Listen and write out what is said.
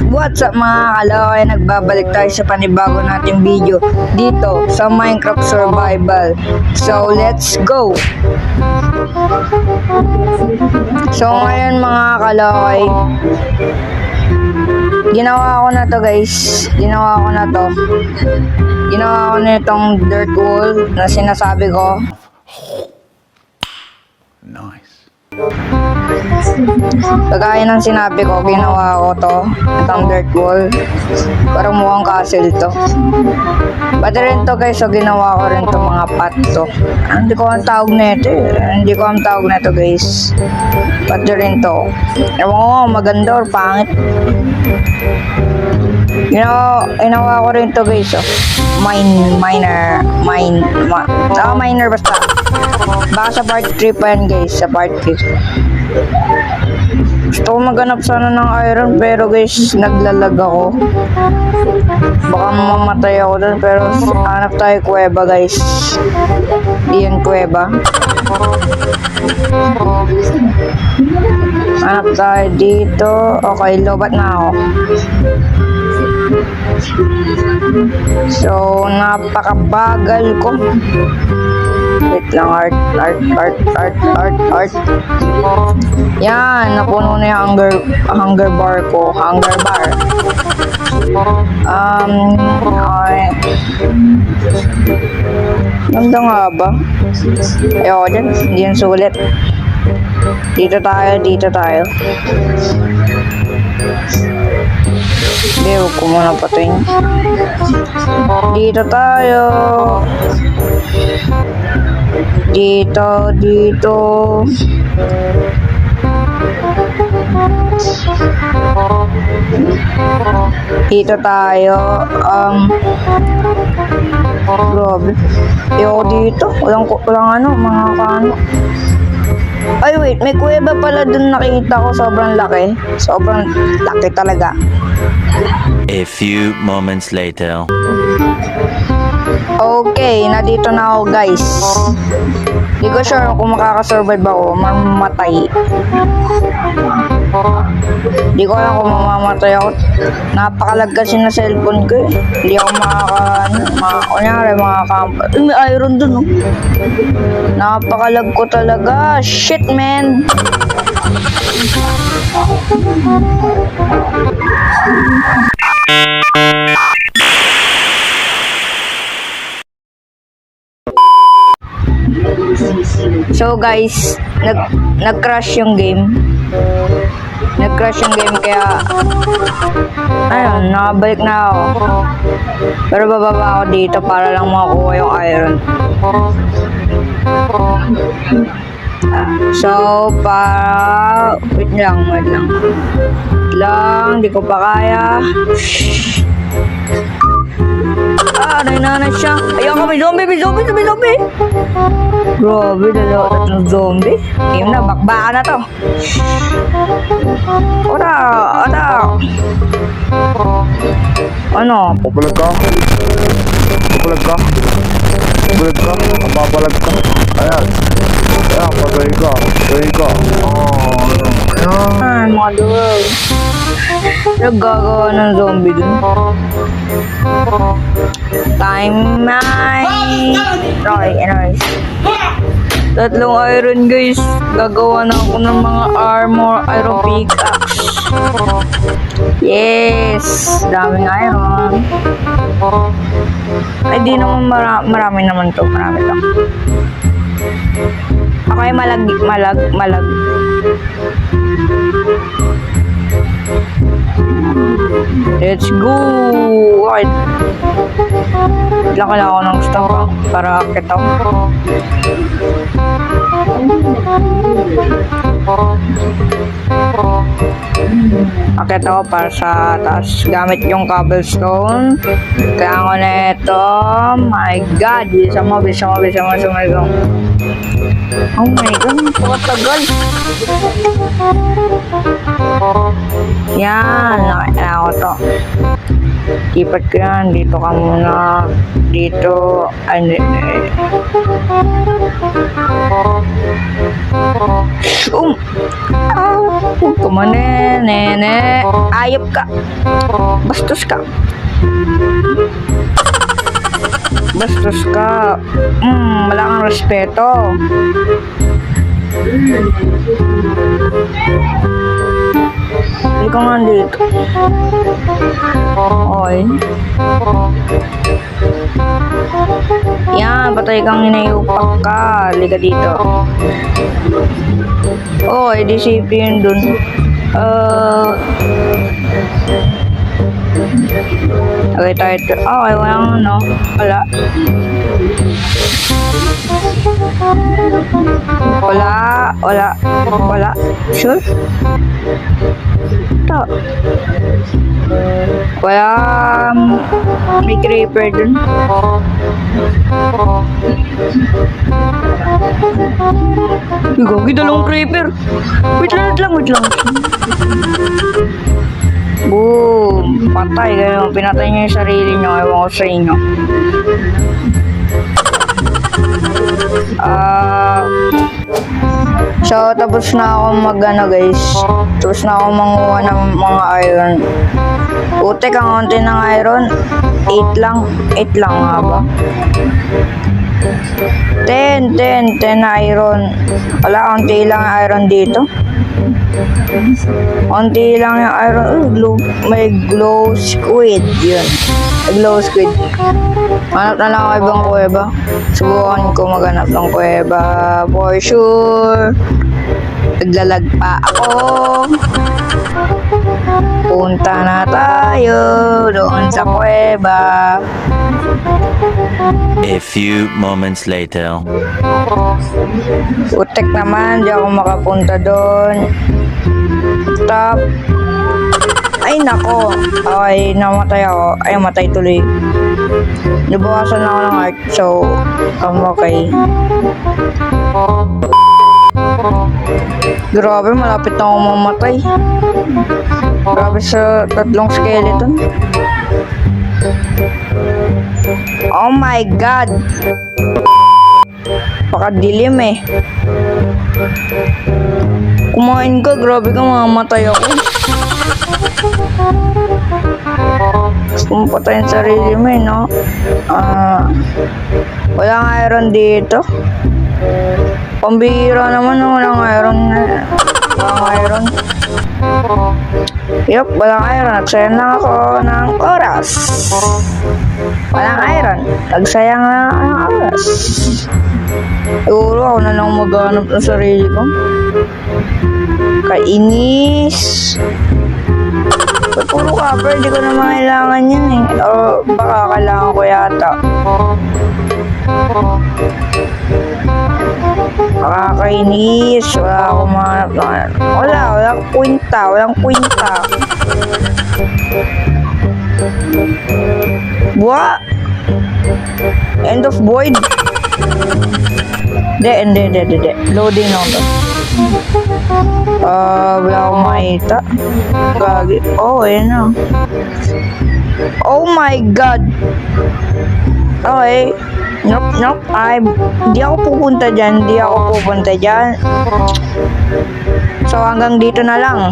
What's up mga kaloy? Nagbabalik tayo sa panibago nating video dito sa Minecraft Survival. So let's go! So ngayon mga kaloy, ginawa ko na to guys. Ginawa ko na itong dirt wall na sinasabi ko. Nice. Kagaya ng sinabi ko, ginawa ko to, itong dirt wall. Parang mukhang castle to. Pati rin to guys, so ginawa ko rin to mga pot to. Hindi ko ang tawag nito guys. Pati rin to. Ewan ko, maganda or pangit. Ginawa ko rin to guys, oh. Miner basta. Baka sa part 3 pa yan guys, sa part 3. Gusto ko maghanap sana ng iron pero guys, naglalag ako. Baka mamatay ako dun pero hanap tayo kuweba guys. Diyan kuweba. Hanap tayo dito. Okay, lobat na ako. So, napakabagal ko. Wait lang, art. Yan, napuno na yung hunger bar ko. Hunger bar. Okay. Ganda nga ba? Ayoko dyan, hindi yan sulit. Dito tayo. Hindi, huwag ko muna patayin. Dito tayo. Dito. Dito tayo. Grabe. Ayoko dito. Walang ano, mga kano. Ay wait, may kuweba pala dun nakita ko. Sobrang laki. Sobrang laki talaga. A few moments later. Okay, nandito na ako guys. Hindi ko sure kung makakasurvive ako, mamatay. Hindi ko alam kung mamamatay ako. Napakalag kasi na cellphone ko eh. Hindi ako makaka-camper. May iron dun oh. Napakalag ko talaga. Shit man. So guys, nag-crash yung game. Kaya ayun, nakabalik na ako. Pero bababa ako dito para lang makuha yung iron. So, wait lang, di ko pa kaya. Nanay siya. Ayoko, may zombie. Grabe, tatlong zombie. Ayun na, bakbaka na to. Ora. Ano? Papalag ka. Papalag ka. Ayan, patay ka. Ayan, mga duwag. Naggagawa ng zombie dun. Time mine. Okay, anyways. Tatlong iron guys. Gagawa na ako ng mga iron pickaxe. Yes! Daming iron. Ay di naman marami naman to. Marami lang. Ako ay malag. Let's go! Okay. Kailangan ako ng stock para akit ako. Akit ako para sa taas. Gamit yung cobblestone. Kaya ako na ito. My God! Bisa mo. Oh my God, napakatagal. Yan, nakita ko to. Ipat ko yan, dito ka muna. Dito, ano, huwag ka man nene. Ayop ka. Bastos ka. Bastos ka. Wala kang respeto. Hindi ka nga dito. Oy. Yan, patay kang inayupak ka. Liga dito. Oy, DCP yun dun. Okay, tayo. Okay, walang ano. Wala. Wala. Sure? Ito. Wala. May creeper dun. Gagi, dalawang creeper. Wait lang. Boom! Patay kayo. Pinatay niyo yung sarili niyo. Ewan ko sa inyo. So, tapos na ako guys. Tapos na ako manguha ng mga iron. Utek, ang konti ng iron. 8 lang. 8 lang nga ba? 10 iron. Wala, konti lang iron dito. Konti lang yung iron. May glow squid. Yun. May glow squid. Hanap na lang ako ibang kuweba. Subukan ko maghanap ng kuweba. For sure. Naglalag pa ako. Punta na tayo doon sa kuweba. A few moments later. Utek naman, di ako makapunta doon. Stop. Ay nako. Okay, namatay ako. Ay, matay tuloy. Nabawasan ako ng heart, so okay. Grabe, malapit na ako mamatay. Grabe sa tatlong skeleton. Oh my God! Pakadilim eh. Kumain ka, grabe ka, mamamatay ako. Gusto mo patayin sarili mo eh, no? Walang iron dito. Pambihira naman, no? Walang iron. Yup, walang iron. Nagsayang lang ako ng oras. Walang iron. Nagsayang lang ako ng oras. Siguro ako na lang maghanap ng sarili ko. Kainis. Ba't puro copper? Di ko na kailangan yan eh. O baka kailangan ko yata. Nakakainis. Wala akong mahanap na. Walang kwenta. What? End of void? Hindi. Loading ako. Wala akong makita. Gagi. Oh, ayan na. Oh my God. Okay. Nope. Di ako pupunta dyan. So, hanggang dito na lang.